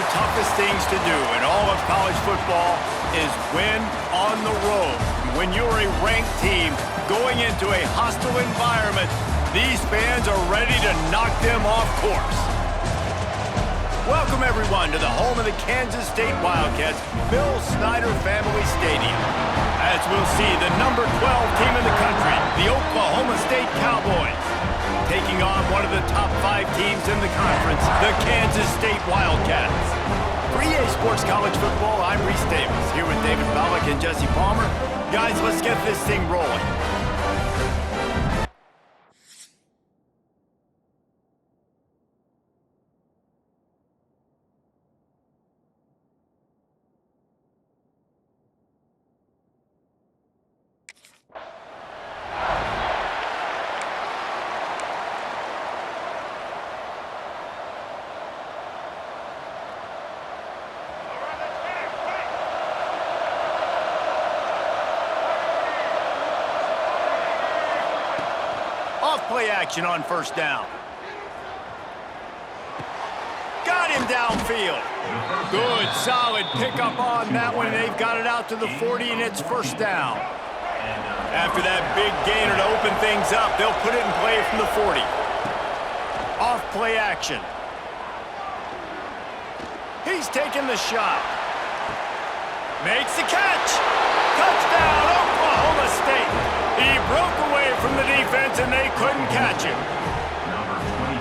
the toughest things to do in all of college football is win on the road. When you're a ranked team going into a hostile environment, these fans are ready to knock them off course. Welcome, everyone, to the home of the Kansas State Wildcats, Bill Snyder Family Stadium. As we'll see, the number 12 team in the country, the Oklahoma State Cowboys, taking on one of the top 5 teams in the conference, the Kansas State Wildcats. For EA Sports College Football, I'm Reese Davis, here with David Pollack and Jesse Palmer. Guys, let's get this thing rolling. Play action on first down. Got him downfield. Good, solid pickup on that one. They've got it out to the 40, and it's first down. After that big gainer to open things up, they'll put it in play from the 40. Off play action. He's taking the shot. Makes the catch. Touchdown, Oklahoma State. He broke away from the defense, and they couldn't catch him.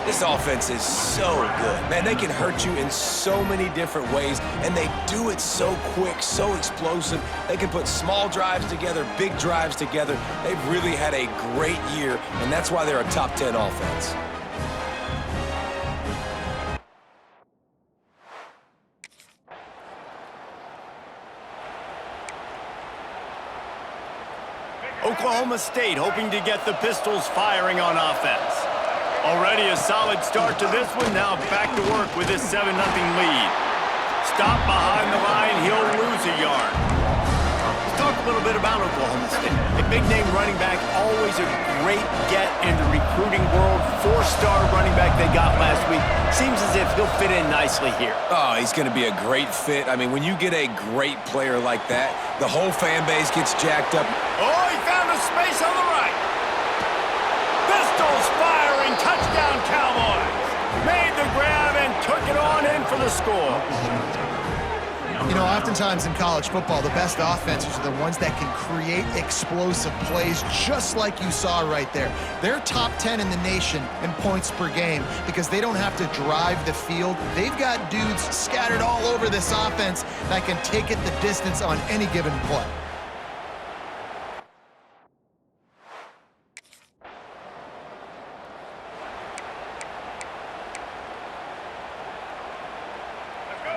This offense is so good. Man, they can hurt you in so many different ways, and they do it so quick, so explosive. They can put small drives together, big drives together. They've really had a great year, and that's why they're a top 10 offense. Oklahoma State hoping to get the Pistols firing on offense. Already a solid start to this one. Now back to work with his 7-0 lead. Stop behind the line. He'll lose a yard. Let's talk a little bit about Oklahoma State. A big-name running back, always a great get in the recruiting world. 4-star running back they got last week. Seems as if he'll fit in nicely here. Oh, he's going to be a great fit. I mean, when you get a great player like that, the whole fan base gets jacked up. Oh, he found a space on the right. Pistols firing, touchdown Cowboys. Made the grab and took it on in for the score. You know, oftentimes in college football, the best offenses are the ones that can create explosive plays, just like you saw right there. They're top 10 in the nation in points per game because they don't have to drive the field. They've got dudes scattered all over this offense that can take it the distance on any given play.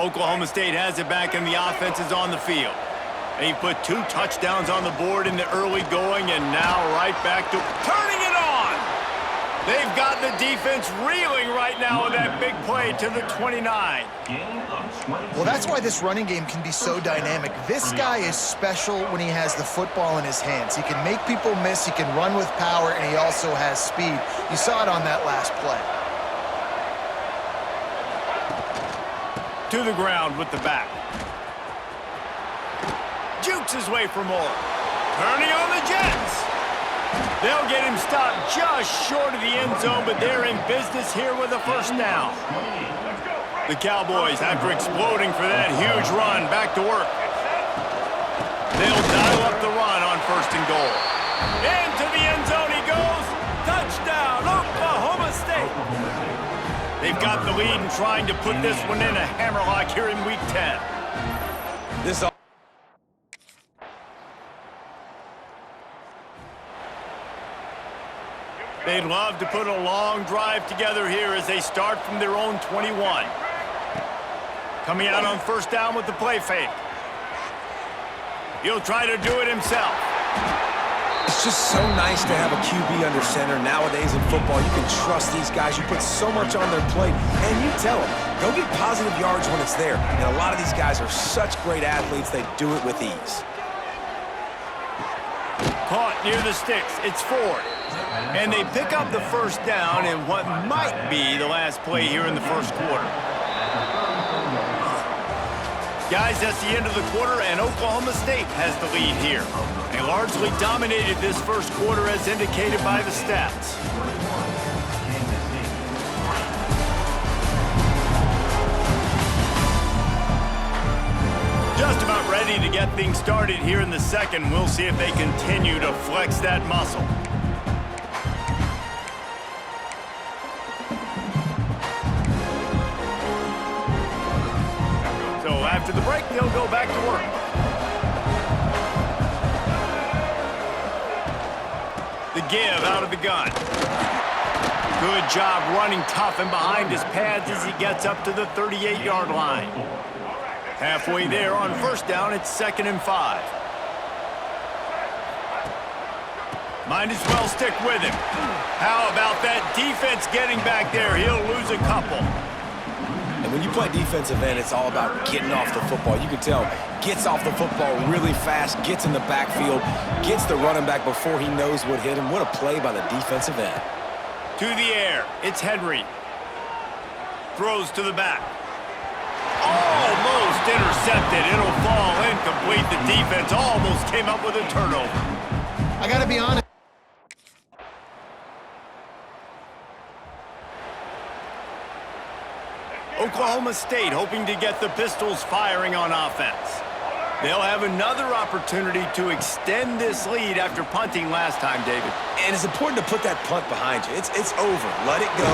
Oklahoma State has it back, and the offense is on the field. They put 2 touchdowns on the board in the early going, and now right back to turning it on. They've got the defense reeling right now with that big play to the 29. Well, that's why this running game can be so dynamic. This guy is special when he has the football in his hands. He can make people miss, he can run with power, and he also has speed. You saw it on that last play. To the ground with the back. Jukes his way for more. Turning on the Jets. They'll get him stopped just short of the end zone, but they're in business here with a first down. The Cowboys, after exploding for that huge run, back to work. They'll dial up the run on first and goal. Into the end zone he goes. Touchdown, Oklahoma State. They've got the lead and trying to put this one in a hammerlock here in Week 10. They'd love to put a long drive together here as they start from their own 21. Coming out on first down with the play fake. He'll try to do it himself. It's just so nice to have a QB under center. Nowadays in football, you can trust these guys. You put so much on their plate, and you tell them, go get positive yards when it's there. And a lot of these guys are such great athletes, they do it with ease. Caught near the sticks. It's Ford. And they pick up the first down in what might be the last play here in the first quarter. Guys, that's the end of the quarter, and Oklahoma State has the lead here. They largely dominated this first quarter as indicated by the stats. Just about ready to get things started here in the second. We'll see if they continue to flex that muscle. So after the break, they'll go back to work. The give out of the gun. Good job running tough and behind his pads as he gets up to the 38-yard line. Halfway there on first down, it's 2nd and 5. Might as well stick with him. How about that defense getting back there? He'll lose a couple. And when you play defensive end, it's all about getting off the football. You can tell, gets off the football really fast, gets in the backfield, gets the running back before he knows what hit him. What a play by the defensive end. To the air, it's Henry. Throws to the back. Almost intercepted. It'll fall incomplete. The defense almost came up with a turnover. I got to be honest. Oklahoma State hoping to get the Pistols firing on offense. They'll have another opportunity to extend this lead after punting last time, David. And it's important to put that punt behind you. It's over. Let it go.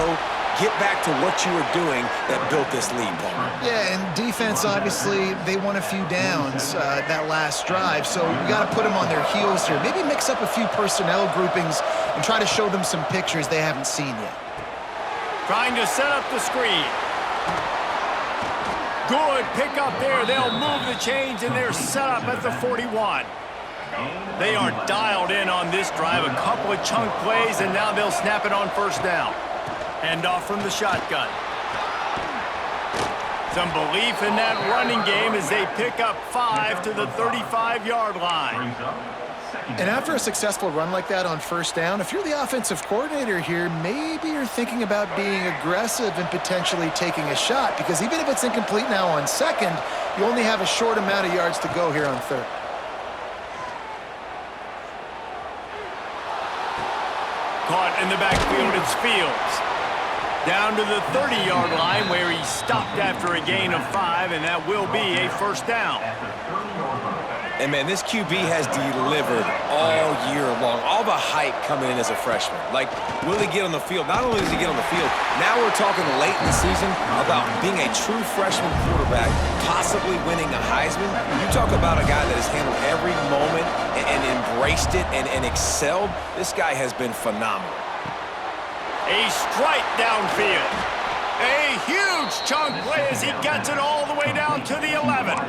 Get back to what you were doing that built this lead, Paul. Yeah, and defense, obviously, they won a few downs that last drive, so we got to put them on their heels here. Maybe mix up a few personnel groupings and try to show them some pictures they haven't seen yet. Trying to set up the screen. Good pick up there. They'll move the chains, and they're set up at the 41. They are dialed in on this drive. A couple of chunk plays, and now they'll snap it on first down. Hand off from the shotgun. Some belief in that running game as they pick up 5 to the 35-yard line. And after a successful run like that on first down, if you're the offensive coordinator here, maybe you're thinking about being aggressive and potentially taking a shot, because even if it's incomplete now on second, you only have a short amount of yards to go here on third. Caught in the backfield, it's Fields. Down to the 30-yard line where he stopped after a gain of 5, and that will be a first down. And, man, this QB has delivered all year long. All the hype coming in as a freshman. Like, will he get on the field? Not only does he get on the field, now we're talking late in the season about being a true freshman quarterback, possibly winning a Heisman. You talk about a guy that has handled every moment and embraced it and excelled. This guy has been phenomenal. A strike downfield. A huge chunk play as he gets it all the way down to the 11.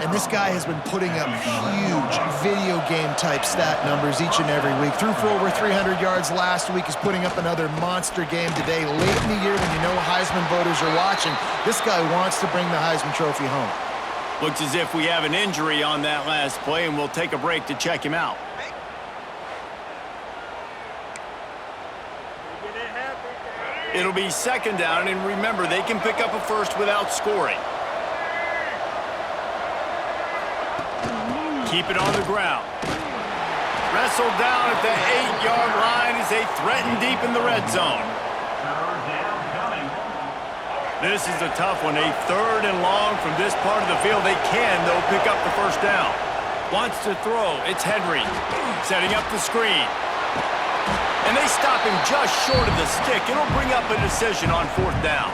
And this guy has been putting up huge video game type stat numbers each and every week. Threw for over 300 yards last week. He's putting up another monster game today. Late in the year when you know Heisman voters are watching, this guy wants to bring the Heisman Trophy home. Looks as if we have an injury on that last play, and we'll take a break to check him out. It'll be second down, and remember, they can pick up a first without scoring. Keep it on the ground. Wrestled down at the 8-yard line as they threaten deep in the red zone. This is a tough one. A 3rd and long from this part of the field. They can, though, pick up the first down. Wants to throw. It's Henry. Setting up the screen. And they stop him just short of the stick. It'll bring up a decision on 4th down.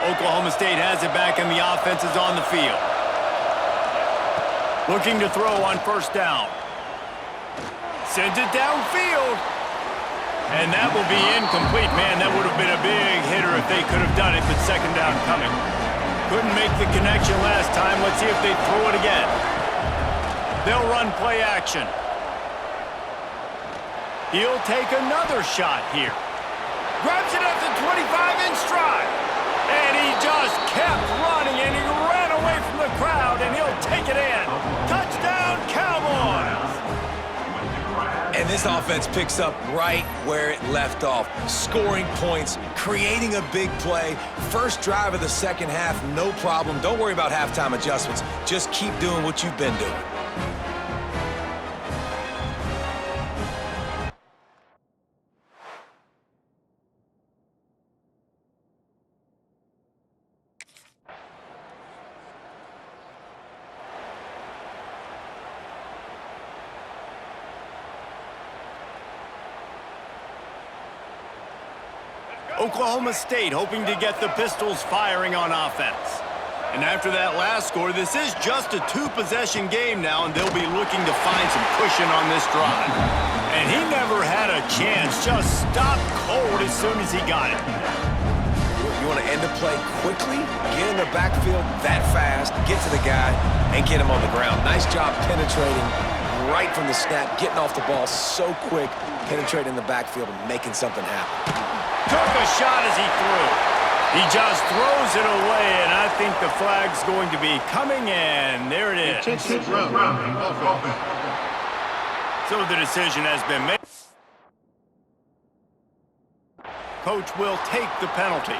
Oklahoma State has it back, and the offense is on the field. Looking to throw on first down. Sends it downfield. And that will be incomplete. Man, that would have been a big hitter if they could have done it, but second down coming. Couldn't make the connection last time. Let's see if they throw it again. They'll run play action. He'll take another shot here. Grabs it at the 25 in stride. And he just kept running, and he ran away from the crowd, and he'll take it in. Touchdown! this offense picks up right where it left off. Scoring points, creating a big play. First drive of the second half, no problem. Don't worry about halftime adjustments. Just keep doing what you've been doing. Oklahoma State hoping to get the Pistols firing on offense. And after that last score, this is just a two-possession game now, and they'll be looking to find some cushion on this drive. And he never had a chance, just stopped cold as soon as he got it. You want to end the play quickly, get in the backfield that fast, get to the guy, and get him on the ground. Nice job penetrating right from the snap, getting off the ball so quick, penetrating the backfield and making something happen. Took a shot as he threw. He just throws it away, and I think the flag's going to be coming in. There it is. So the decision has been made. Coach will take the penalty.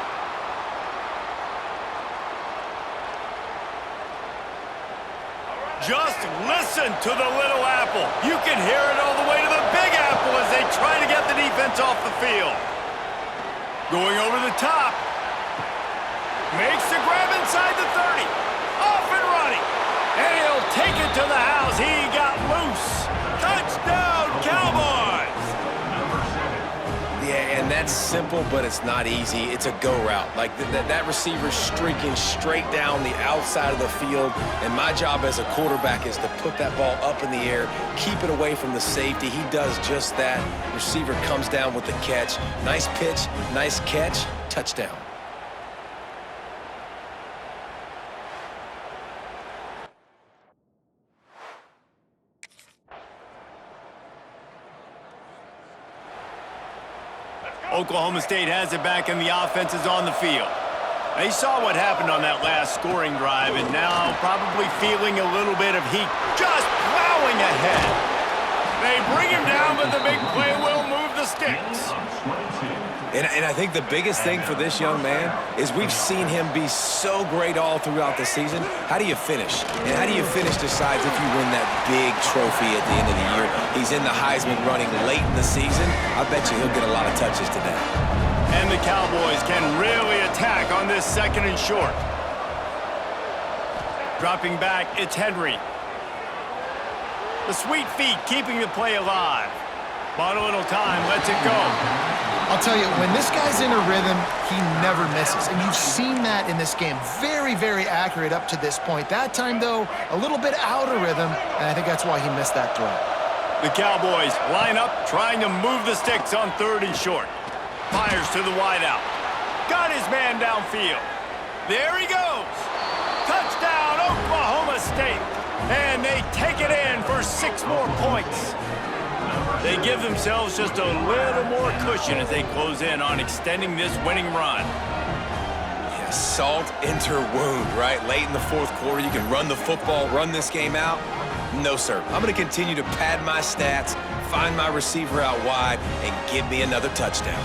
Just listen to the little apple. You can hear it all the way to the big apple as they try to get the defense off the field. Going over the top. Makes the grab inside the 30. Off and running. And he'll take it to the house. He got loose. Touchdown, Cowboys! Yeah, and that's simple, but it's not easy. It's a go route. Like that receiver's streaking straight down the outside of the field, and my job as a quarterback is to put that ball up in the air, keep it away from the safety. He does just that. Receiver comes down with the catch. Nice pitch, nice catch, touchdown. Oklahoma State has it back, and the offense is on the field. They saw what happened on that last scoring drive, and now probably feeling a little bit of heat, just plowing ahead. They bring him down, but the big play will move the sticks. And I think the biggest thing for this young man is we've seen him be so great all throughout the season. How do you finish? And how do you finish decides if you win that big trophy at the end of the year. He's in the Heisman running late in the season. I bet you he'll get a lot of touches today. And the Cowboys can really attack on this second and short. Dropping back, it's Henry. The sweet feet keeping the play alive. Bought a little time, lets it go. I'll tell you, when this guy's in a rhythm, he never misses. And you've seen that in this game. Very, very accurate up to this point. That time, though, a little bit out of rhythm, and I think that's why he missed that throw. The Cowboys line up, trying to move the sticks on third and short. Fires to the wideout. Got his man downfield. There he goes. Touchdown, Oklahoma State. And they take it in for 6 more points. They give themselves just a little more cushion as they close in on extending this winning run. Yeah, salt enter wound, right? Late in the fourth quarter, you can run the football, run this game out. No, sir. I'm going to continue to pad my stats, find my receiver out wide, and give me another touchdown.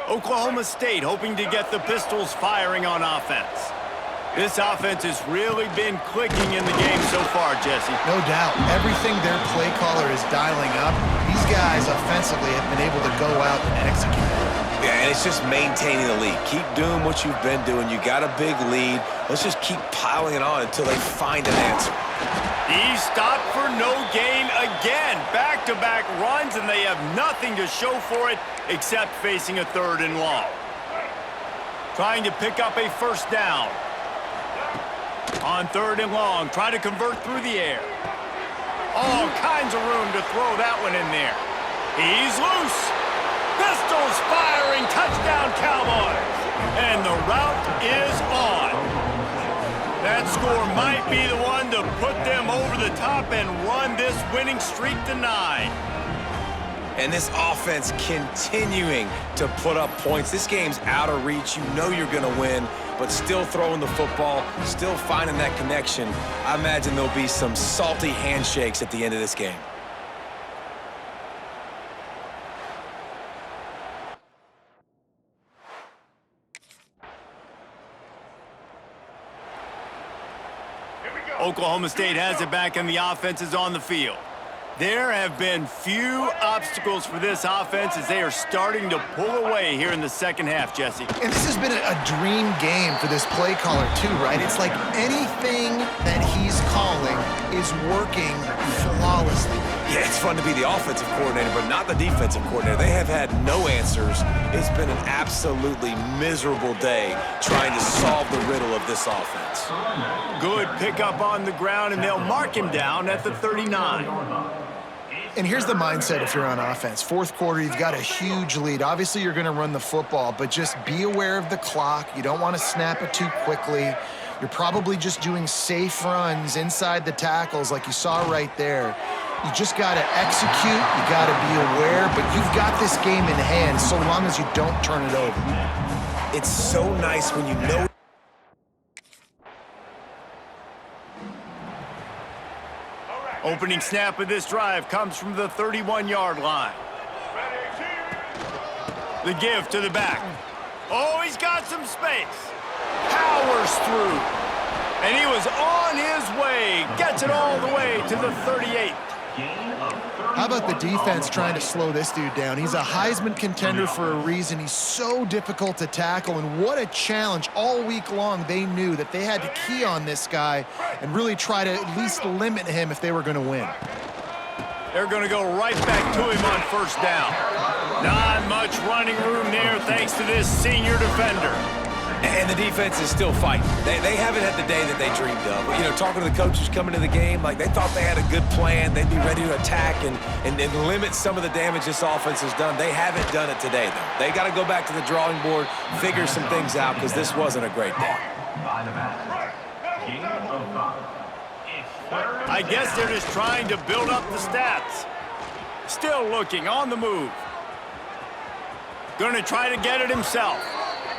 Oklahoma State hoping to get the Pistols firing on offense. This offense has really been clicking in the game so far, Jesse. No doubt. Everything their play caller is dialing up, these guys offensively have been able to go out and execute. Yeah, and it's just maintaining the lead. Keep doing what you've been doing. You got a big lead. Let's just keep piling it on until they find an answer. He stopped for no gain again. Back-to-back runs, and they have nothing to show for it except facing a 3rd and long. Trying to pick up a first down. On 3rd and long, try to convert through the air. All kinds of room to throw that one in there. He's loose. Pistols firing, touchdown Cowboys. And the route is on. That score might be the one to put them over the top and run this winning streak to 9. And this offense continuing to put up points. This game's out of reach. You know you're going to win, but still throwing the football, still finding that connection. I imagine there'll be some salty handshakes at the end of this game. Oklahoma State has it back and the offense is on the field. There have been few obstacles for this offense as they are starting to pull away here in the second half, Jesse. And this has been a dream game for this play caller too, right? It's like anything that he's calling is working flawlessly. Yeah, it's fun to be the offensive coordinator, but not the defensive coordinator. They have had no answers. It's been an absolutely miserable day trying to solve the riddle of this offense. Good pickup on the ground, and they'll mark him down at the 39. And here's the mindset if you're on offense. Fourth quarter, you've got a huge lead. Obviously, you're going to run the football, but just be aware of the clock. You don't want to snap it too quickly. You're probably just doing safe runs inside the tackles like you saw right there. You just got to execute. You got to be aware, but you've got this game in hand so long as you don't turn it over. It's so nice when you know. Opening snap of this drive comes from the 31-yard line. The give to the back. Oh, he's got some space. Powers through. And he was on his way. Gets it all the way to the 38. How about the defense trying to slow this dude down? He's a Heisman contender for a reason. He's so difficult to tackle, and what a challenge. All week long, they knew that they had to key on this guy and really try to at least limit him if they were going to win. They're going to go right back to him on first down. Not much running room there thanks to this senior defender. And the defense is still fighting. They haven't had the day that they dreamed of. You know, talking to the coaches coming to the game, like they thought they had a good plan. They'd be ready to attack and limit some of the damage this offense has done. They haven't done it today, though. They got to go back to the drawing board, figure some things out, because this wasn't a great day. I guess they're just trying to build up the stats. Still looking on the move. Going to try to get it himself.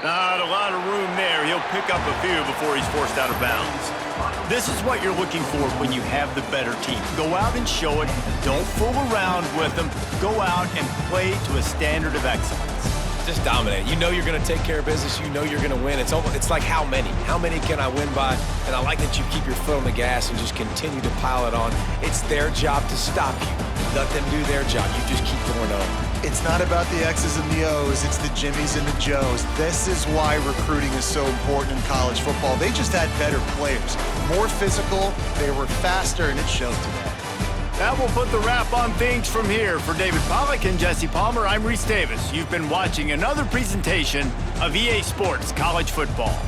Not a lot of room there. He'll pick up a few before he's forced out of bounds. This is what you're looking for when you have the better team. Go out and show it. Don't fool around with them. Go out and play to a standard of excellence. Just dominate. You know you're going to take care of business. You know you're going to win. It's like how many? How many can I win by? And I like that you keep your foot on the gas and just continue to pile it on. It's their job to stop you. Let them do their job. You just keep going on. It's not about the X's and the O's, it's the Jimmies and the Joes. This is why recruiting is so important in college football. They just had better players, more physical, they were faster, and it showed today. That will put the wrap on things from here. For David Pollack and Jesse Palmer, I'm Reese Davis. You've been watching another presentation of EA Sports College Football.